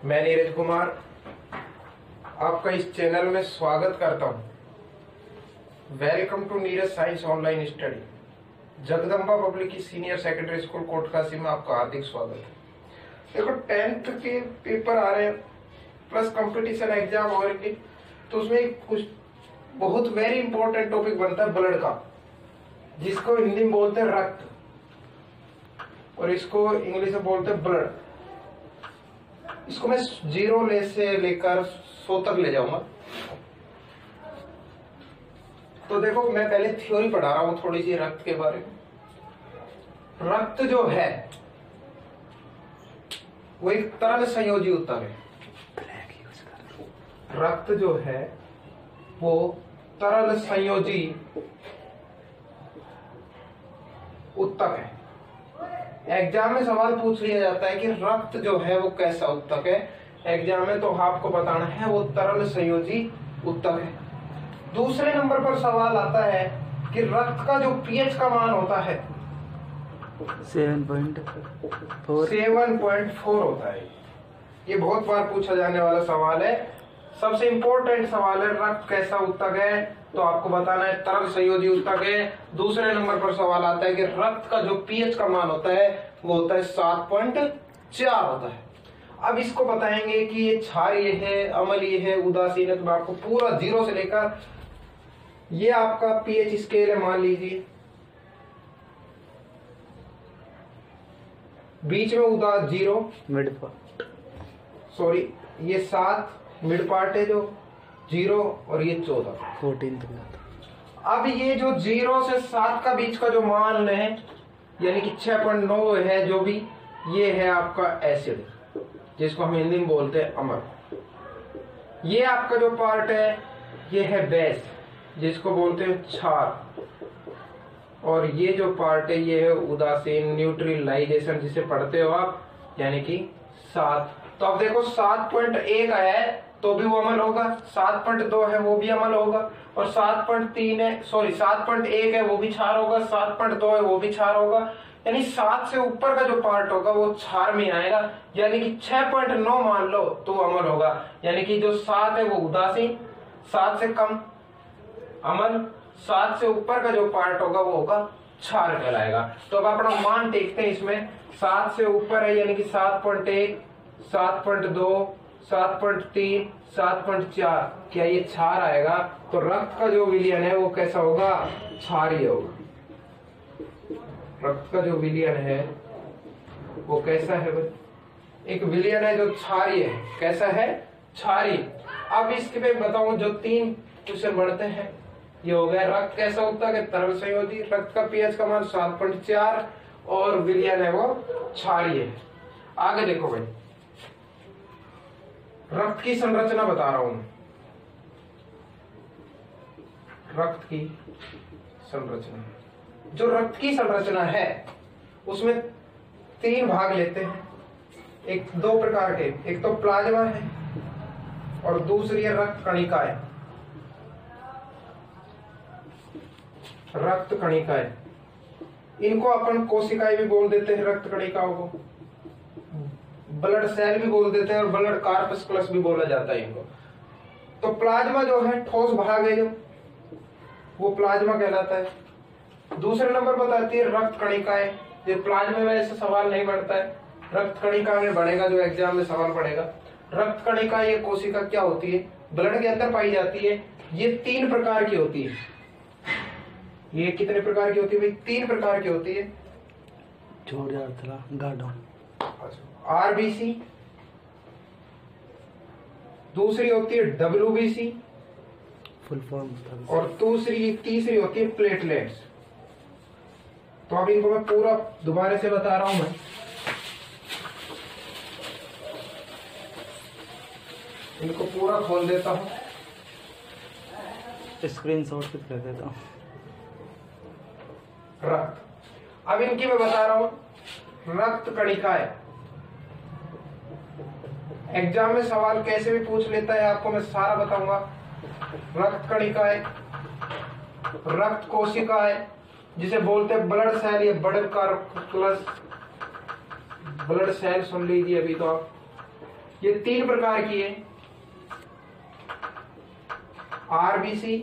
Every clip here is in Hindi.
मैं नीरज कुमार आपका इस चैनल में स्वागत करता हूं। Welcome to Neeraj science online study. Jagdamba public की सीनियर सेकेंडरी स्कूल कोटकासी में आपका हार्दिक स्वागत है। देखो 10th के पेपर आ रहे हैं प्लस कंपटीशन एग्जाम और तो उसमें कुछ बहुत वेरी इंपॉर्टेंट टॉपिक बनता है ब्लड का, जिसको हिंदी में बोलते हैं रक्त और इसको इंग्लिश में बोलते हैं ब्लड। इसको मैं 0 से लेकर 100 तक ले जाऊंगा। तो देखो मैं पहले थ्योरी पढ़ा रहा हूं थोड़ी सी रक्त के बारे में। रक्त जो है वो एक तरल संयोजी ऊतक है। रक्त जो है वो तरल संयोजी ऊतक है। एग्जाम में सवाल पूछ लिया जाता है कि रक्त जो है वो कैसा ऊतक है। एग्जाम में तो आपको बताना है वो तरल संयोजी ऊतक है। दूसरे नंबर पर सवाल आता है कि रक्त का जो पीएच का मान होता है 7.4 होता है। ये बहुत बार पूछा जाने वाला सवाल है। सबसे इंपॉर्टेंट सवाल है रक्त कैसा ऊतक है, तो आपको बताना है तरल संयोजी ऊतक है। दूसरे नंबर पर सवाल आता है कि रक्त का जो पीएच का मान होता है वो होता है 7.4 होता है। अब इसको बताएंगे कि ये क्षारीय है, अम्लीय है, उदासीन है। तो आपको पूरा 0 से लेकर ये आपका पीएच स्केल है, मान लीजिए बीच में 0 मिड पार्ट, सॉरी ये 7 मिड पार्ट है जो 0 और ये 14 अब ये जो 0 से 7 का बीच का जो मान है यानी कि 6.9 है, जो भी ये है आपका एसिड, जिसको हम हिंदी में बोलते हैं अम्ल। ये आपका जो पार्ट है ये है बेस, जिसको बोलते हैं क्षार। और ये जो पार्ट है ये है उदासीन, न्यूट्रलाइजेशन जिसे पढ़ते हो आप, यानी कि 7। तो अब देखो 7.1 है तो भी वो अमल होगा, 7.2 है वो भी अमल होगा, और 7.3 है, सॉरी 7.1 है वो भी क्षार होगा, 7.2 है वो भी क्षार होगा। यानी 7 से ऊपर का जो पार्ट होगा वो क्षार में आएगा। यानी कि 6.9 मान लो तो अमल होगा। यानी कि जो 7 है वो उदासीन, 7 से कम अमल, 7 से ऊपर का जो पार्ट होगा वो होगा क्षार कहलाएगा। तो अब अपना मान देखते हैं इसमें। 7 से ऊपर है यानी कि 7.1, 7.2, 7.3, 7.4, क्या ये क्षार आएगा? तो रक्त का जो विलयन है वो कैसा होगा? क्षारीय होगा। रक्त का जो विलयन है वो कैसा है भाई? एक विलयन है जो क्षारीय है। कैसा है? क्षारीय। अब इसके पे बताऊं जो 3 क्वेश्चन बढ़ते हैं। ये हो गया रक्त कैसा ऊतक है? तरल संयोजी। रक्त का पीएच का मान 7.4 और विलयन है वो क्षारीय है। आगे देखो भाई, रक्त की संरचना बता रहा हूं। रक्त की संरचना, जो रक्त की संरचना है उसमें 3 भाग लेते हैं। एक 2 प्रकार के, एक तो प्लाज्मा है और दूसरी है रक्त कणिकाएं। रक्त कणिकाएं, इनको अपन कोशिकाएं भी बोल देते हैं, रक्त कणिकाओं को ब्लड सेल भी बोल देते हैं और ब्लड कार्पस्कुलस भी बोला जाता है इनको। तो प्लाज्मा जो है ठोस भाग है जो, वो प्लाज्मा कहलाता है। दूसरे नंबर बताती है रक्त कणिकाएं। ये प्लाज्मा में ऐसा सवाल नहीं बढ़ता है, रक्त कणिका में बढ़ेगा, जो एग्जाम में सवाल पड़ेगा। रक्त कणिका ये कोशिका क्या होती है? ब्लड के अंदर पाई जाती है। ये 3 प्रकार की होती है। ये कितने प्रकार की होती है भाई? 3 प्रकार की होती है। आरबीसी, दूसरी होती है डब्ल्यूबीसी, फुल फॉर्म, और तीसरी होती है प्लेटलेट्स। तो अब इनको मैं पूरा दोबारा से बता रहा हूं। मैं इनको पूरा खोल देता हूं, स्क्रीनशॉट कर देता हूं। रक्त, अब इनकी मैं बता रहा हूं। रक्त कणिकाएं एग्जाम में सवाल कैसे भी पूछ लेता है, आपको मैं सारा बताऊंगा। रक्त कणिकाएं, रक्त कोशिकाएं जिसे बोलते हैं ब्लड सेल या ब्लड कार्पस्कुलस, ब्लड सेल सुन लीजिए अभी तो आप। ये 3 प्रकार की है, आरबीसी,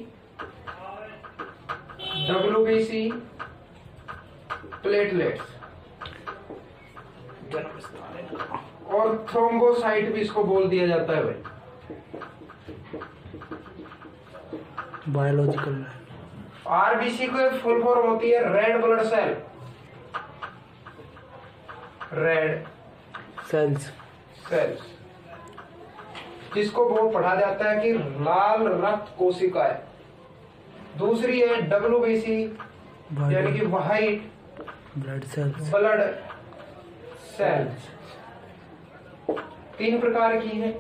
डब्ल्यूबीसी, प्लेटलेट्स और थ्रोम्बोसाइट भी इसको बोल दिया जाता है भाई। बायोलॉजिकल में आरबीसी को फुल फॉर्म होती है red blood cell, red cells, जिसको बहुत पढ़ा जाता है कि लाल रक्त कोशिकाएं। दूसरी है डब्ल्यूबीसी यानी कि व्हाइट ब्लड सेल्स, 3 प्रकार की है,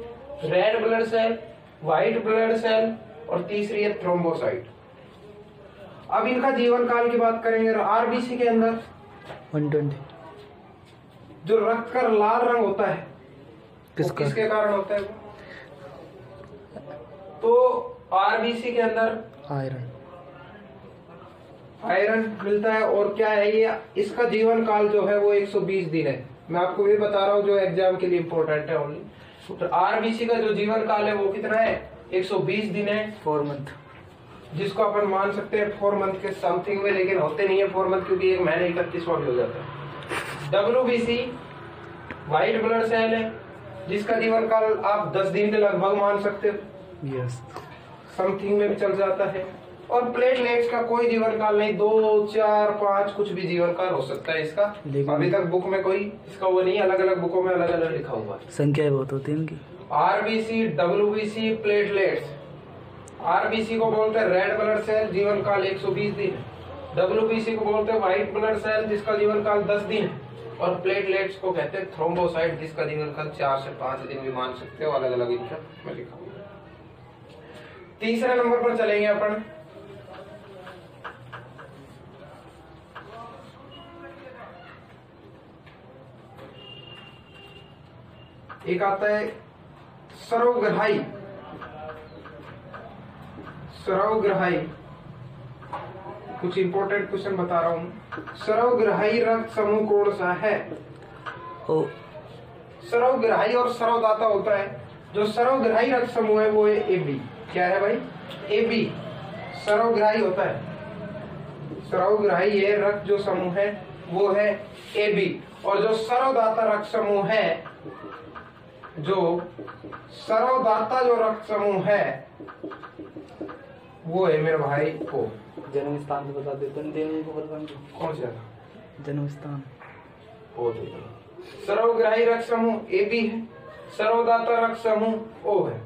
red blood cell, white blood cell और तीसरी है थ्रोम्बोसाइट। अब इनका जीवन काल की बात करेंगे। आरबीसी के अंदर 120 जो रक्त का लाल रंग होता है किसके कारण होता है? तो आरबीसी के अंदर आयरन मिलता है। और क्या है ये, इसका जीवन काल जो है वो 120 दिन है। मैं आपको ये बता रहा हूँ जो एग्जाम के लिए इंपॉर्टेंट है ओनली। तो आरबीसी का जो जीवन काल है वो कितना है? 120 दिन है, 4 मंथ, जिसको अपन मान सकते हैं 4 मंथ के समथिंग में, लेकिन होते नहीं है 4 मंथ क्योंकि 1 महीने 31वां भी हो जाता है। डब्ल्यूबीसी व्हाइट ब्लड सेल है, जिसका जीवन काल आप 10 दिन के लगभग मान सकते हो, यस, समथिंग में भी चल जाता है। और प्लेटलेट्स का कोई जीवन काल नहीं, 2, 4, 5 कुछ भी जीवन काल हो सकता है इसका। अभी तक बुक में कोई इसका वो नहीं, अलग अलग बुकों में अलग अलग लिखा हुआ है। संख्याएं बहुत होती है इनकी। RBC, WBC, platelets. आरबीसी को बोलते हैं रेड ब्लड सेल, जीवन काल 120 दिन है। डब्ल्यूबीसी को बोलते हैं व्हाइट ब्लड सेल, जिसका जीवन काल 10 दिन है। और प्लेटलेट्स को कहते हैं थ्रोम्बोसाइट, जिसका जीवन काल 4 से 5 दिन भी मान सकते हो, अलग अलग इनका में लिखा हुआ है। तीसरे नंबर पर चलेंगे अपन, एक आता है सर्वग्राही। कुछ इंपॉर्टेंट क्वेश्चन बता रहा हूं। सर्वग्राही रक्त समूह कौन सा है? सर्वग्राही और सर्वदाता होता है। जो सर्वग्राही रक्त समूह है वो है AB। क्या है भाई? AB सर्वग्राही होता है। सर्वग्राही ये रक्त जो समूह है वो है AB। और जो सर्वदाता रक्त समूह है, जो सर्वदाता जो रक्त समूह है वो है मेरे भाई को। जन्म स्थान से बता देते हैं कौन सा जन्म स्थान? सर्वग्राही रक्त समूह AB है, सर्वदाता रक्त समूह O है।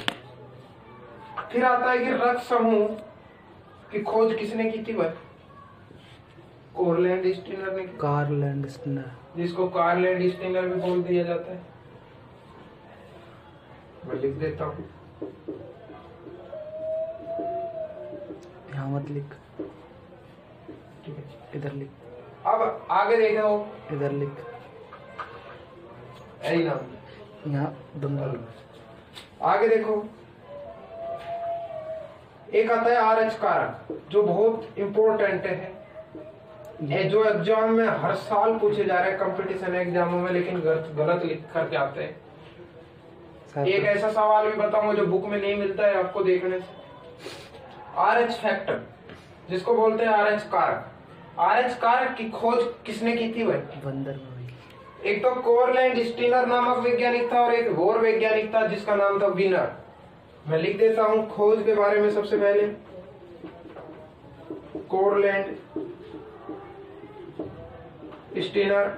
फिर आता है कि रक्त समूह की खोज किसने की थी भाई? कार्लैंड स्टीनर ने की। कार्लैंड स्टीनर, जिसको कार्लैंड स्टीनर भी बोल दिया जाता है। मैं लिख देता हूँ, यहाँ मत लिख, ठीक है, इधर लिख। अब आगे देखो, इधर लिख, यही नाम, यहाँ बंगाल। आगे देखो, एक आता है RH कारक, जो बहुत इंपॉर्टेंट है, जो एग्जाम में हर साल पूछे जा रहे हैं कंपटीशन एग्जामों में, लेकिन गलत लिख करके आते हैं। एक ऐसा सवाल भी बताऊंगा जो बुक में नहीं मिलता है आपको देखने से। RH फैक्टर, जिसको बोलते हैं RH कारक। RH कारक की खोज किसने की थी भाई? बंदर। एक तो कार्लैंड स्टीनर नामक वैज्ञानिक था और एक और वैज्ञानिक था जिसका नाम था विनर। मैं लिख देता हूं खोज के बारे में। सबसे पहले कार्लैंड स्टीनर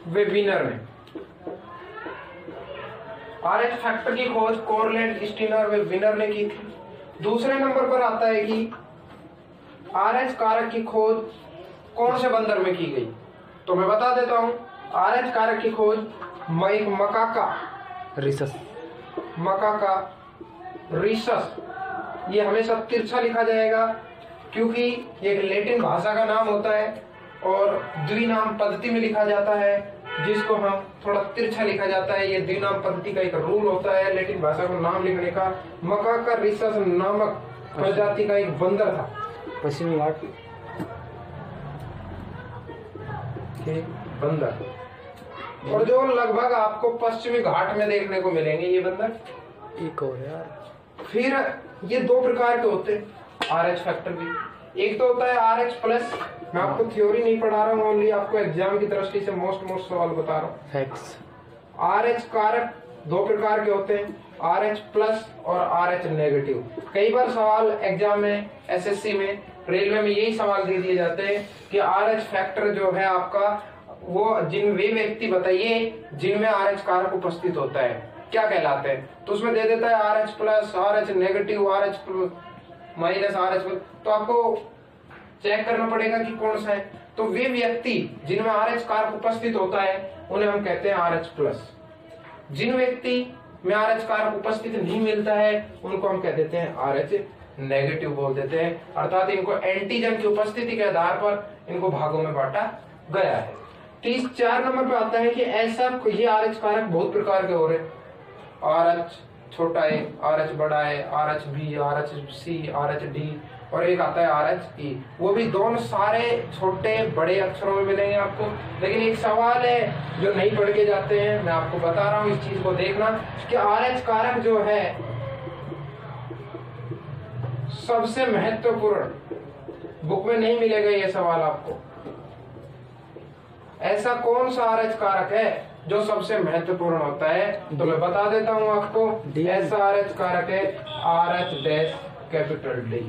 वे विनर ने RH फैक्टर की खोज कार्लैंड स्टीनर वे विनर ने की थी। दूसरे नंबर पर आता है कि RH कारक की खोज कौन से बंदर में की गई? तो मैं बता देता हूं, RH कारक की खोज मकाका रिसस, ये हमेशा तिरछा लिखा जाएगा क्योंकि ये एक लैटिन भाषा का नाम होता है और द्विनाम पद्धति में लिखा जाता है, जिसको हम थोड़ा तिरछा लिखा जाता है। ये द्विनाम पद्धति का एक रूल होता है लैटिन भाषा को नाम लिखने का। मकाका रिसस नामक प्रजाति का एक बंदर था। पश्चिमी घाट के बंदर और जो लगभग आपको पश्चिमी घाट में देखने को मिलेंगे ये बंदर। एक और यार। फिर ये दो प्रकार के होते हैं आरएच फैक्टर भी। एक तो होता है आरएच प्लस, मैं आपको थ्योरी नहीं पढ़ा रहा हूँ, ओनली आपको एग्जाम की दृष्टि से मोस्ट सवाल बता रहा हूँ। फैक्ट्स। आरएच कारक दो प्रकार के होते हैं, आरएच प्लस और आरएच नेगेटिव। कई बार सवाल एग्जाम में, एसएससी में, रेलवे में यही सवाल दे दिए जाते हैं कि आरएच फैक्टर जो है आपका, वो जिन वे व्यक्ति बताइए जिनमें आरएच कारक उपस्थित होता है क्या कहलाते हैं। तो उसमें दे देता है RH plus, RH negative, RH minus, RH. तो आपको चेक करना पड़ेगा कि कौन सा है। तो वे व्यक्ति जिनमें आरएच कारक उपस्थित होता है उन्हें हम कहते हैं आरएच प्लस। जिन व्यक्ति में आरएच कारक उपस्थित नहीं मिलता है उनको हम कह देते हैं आरएच नेगेटिव बोल देते हैं। अर्थात इनको एंटीजन की उपस्थिति के आधार पर इनको भागों में बांटा गया है। 4 नंबर पे आता है कि ऐसा ये आरएच कारक बहुत प्रकार के हो रहे, आरएच छोटा है, आरएच बड़ा है, आरएच बी, आरएच सी, आरएच डी, और एक आता है आरएच ई। वो भी दोनों सारे छोटे बड़े अक्षरों में मिलेंगे आपको। लेकिन एक सवाल है जो नहीं पढ़ के जाते हैं, मैं आपको बता रहा हूं, इस चीज को देखना कि आरएच कारक जो है सबसे महत्वपूर्ण, बुक में नहीं मिलेगा ये सवाल आपको। ऐसा कौन सा आरएच कारक है जो सबसे महत्वपूर्ण होता है? तो मैं बता देता हूं आपको, ऐसा आरएच कारक है आरएच डैश कैपिटल डी।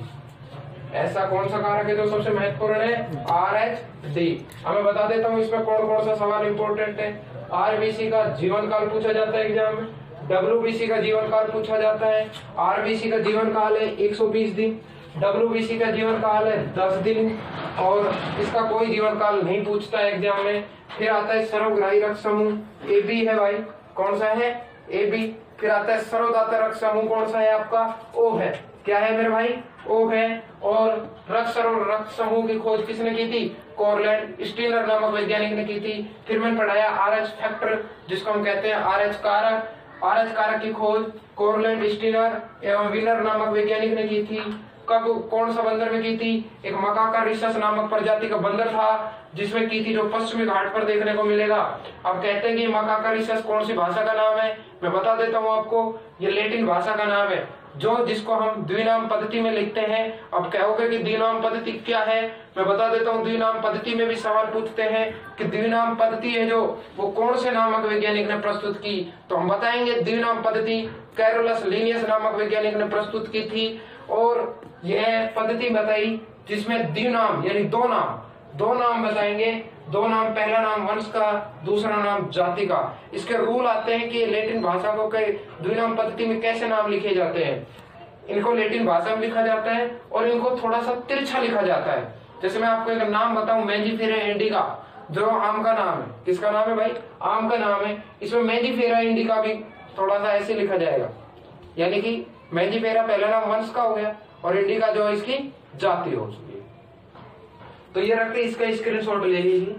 ऐसा कौन सा कारक है जो सबसे महत्वपूर्ण है? RH D. अब मैं बता देता हूं इसमें कौन कौन सा सवाल इंपॉर्टेंट है। आरबीसी का जीवन काल पूछा जाता है एग्जाम में, डब्ल्यूबीसी का जीवन काल पूछा जाता है। आरबीसी का जीवन काल है 120 दिन, डब्ल्यूबीसी का जीवन काल है 10 दिन, और इसका कोई जीवन काल नहीं पूछता है एग्जाम में। फिर आता है सर्वग्राही रक्त समूह, ए बी है भाई, कौन सा है? A B. फिर आता है सर्वदाता रक्त समूह, कौन सा है आपका? ओ है। क्या है मेरे भाई? ओ है। और रक्त समूह की खोज किसने की थी? कोरलैंड स्टीनर नामक वैज्ञानिक ने की थी। फिर मैंने पढ़ाया आरएच फैक्टर, जिसको हम कहते हैं आरएच कारक। आरएच कारक की खोज कोरलैंड स्टीनर एवं विनर नामक वैज्ञानिक ने की थी। कब, कौन सा बंदर में की थी? एक मकाका रिसस नामक प्रजाति का बंदर था जिसमें की थी, जो पश्चिमी घाट पर देखने को मिलेगा। अब कहते हैं कि मकाका रिसस कौन सी भाषा का नाम है? मैं बता देता हूं आपको, ये लैटिन भाषा का नाम है, जो जिसको हम द्विनाम पद्धति में लिखते हैं। अब कहोगे कि द्विनाम पद्धति क्या है? मैं बता देता हूँ, द्विनाम पद्धति में भी सवाल पूछते हैं कि द्विनाम पद्धति है जो वो कौन से नामक वैज्ञानिक ने प्रस्तुत की। तो हम बताएंगे द्विनाम पद्धति कैरोलस लिनियस नामक वैज्ञानिक ने प्रस्तुत की थी। और यह पद्धति बताई जिसमें द्विनाम यानी दो नाम बताएंगे। दो नाम, पहला नाम वंश का, दूसरा नाम जाति का। इसके रूल आते हैं कि लैटिन भाषा को द्विनाम पद्धति में कैसे नाम लिखे जाते हैं। इनको लैटिन भाषा में लिखा जाता है और इनको थोड़ा सा तिरछा लिखा जाता है। जैसे मैं आपको एक नाम बताऊं, मेंजिफेरा इंडिका, जो आम का नाम है। किसका नाम है भाई? आम का नाम है। इसमें मेंजिफेरा इंडिका भी थोड़ा सा ऐसे लिखा जाएगा, यानी कि मेंजिफेरा पहला नाम वंश का हो गया और इंडिका जो है इसकी जाति हो चुकी है। तो ये रख के इसका स्क्रीनशॉट ले लीजिए।